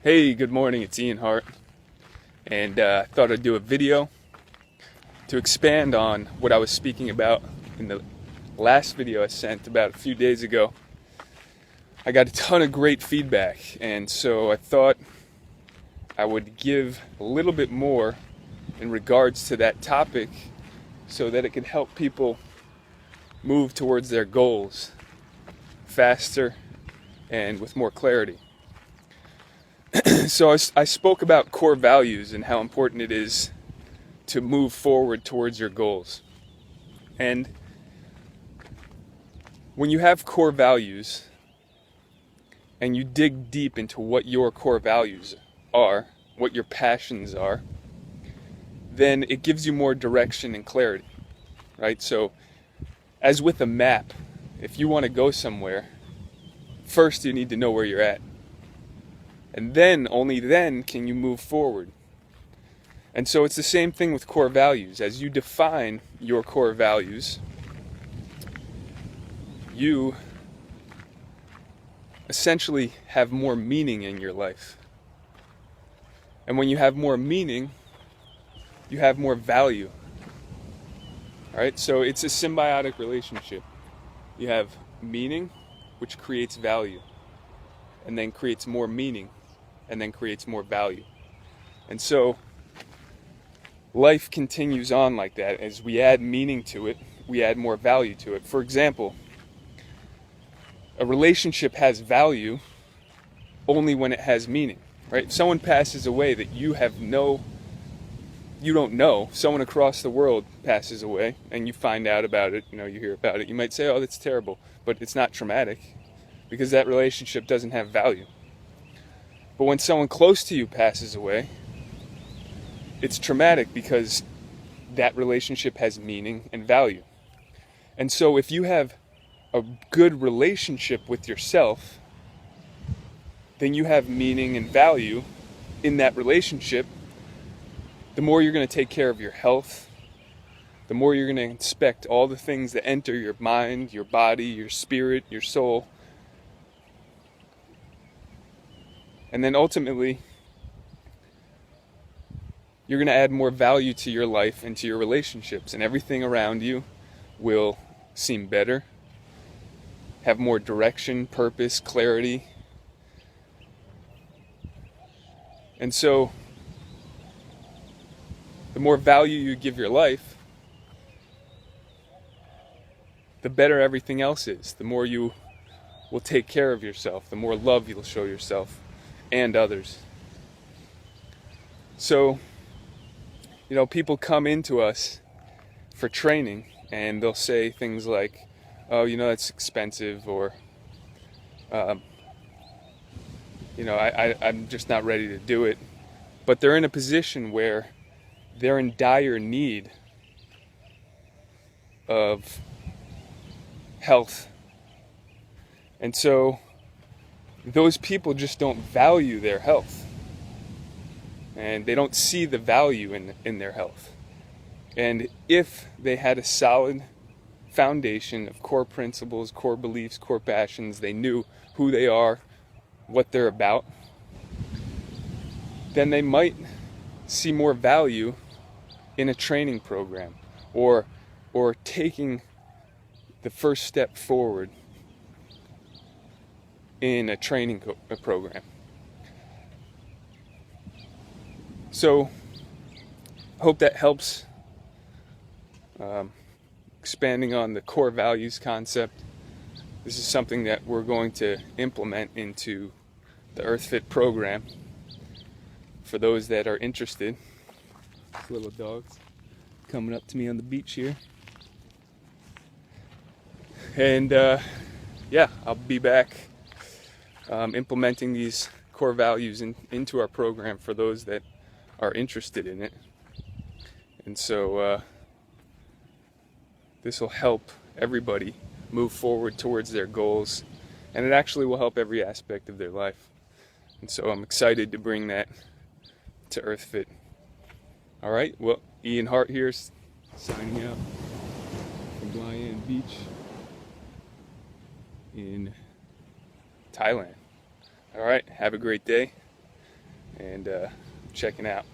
Hey, good morning, it's Ian Hart, and I thought I'd do a video to expand on what I was speaking about in the last video I sent about a few days ago. I got a ton of great feedback, and so I thought I would give a little bit more in regards to that topic so that it could help people move towards their goals faster and with more clarity. So I spoke about core values and how important it is to move forward towards your goals. And when you have core values and you dig deep into what your core values are, what your passions are, then it gives you more direction and clarity, right? So as with a map, if you want to go somewhere, first you need to know where you're at. And then, only then, can you move forward. And so it's the same thing with core values. As you define your core values, you essentially have more meaning in your life. And when you have more meaning, you have more value. All right? So it's a symbiotic relationship. You have meaning, which creates value, and then creates more meaning, and then creates more value. And so life continues on like that. As we add meaning to it, we add more value to it. For example, a relationship has value only when it has meaning, right? If someone passes away that you don't know, someone across the world passes away and you find out about it, you hear about it, you might say, oh, that's terrible, but it's not traumatic because that relationship doesn't have value. But when someone close to you passes away, it's traumatic because that relationship has meaning and value. And so if you have a good relationship with yourself, then you have meaning and value in that relationship. The more you're going to take care of your health, the more you're going to inspect all the things that enter your mind, your body, your spirit, your soul. And then ultimately, you're going to add more value to your life and to your relationships, and everything around you will seem better, have more direction, purpose, clarity. And so, the more value you give your life, the better everything else is. The more you will take care of yourself, the more love you'll show yourself and others. So, people come into us for training and they'll say things like, oh, that's expensive, or, I'm just not ready to do it. But they're in a position where they're in dire need of health. And so those people just don't value their health. And they don't see the value in their health. And if they had a solid foundation of core principles, core beliefs, core passions, they knew who they are, what they're about, then they might see more value in a training program or taking the first step forward in a training program. So, I hope that helps expanding on the core values concept. This is something that we're going to implement into the EarthFit program for those that are interested. These little dogs coming up to me on the beach here. And I'll be back implementing these core values into our program for those that are interested in it. And so this will help everybody move forward towards their goals, and it actually will help every aspect of their life. And so I'm excited to bring that to EarthFit. All right, well, Ian Hart here, signing out from Blayan Beach in Thailand. All right, have a great day. and checking out.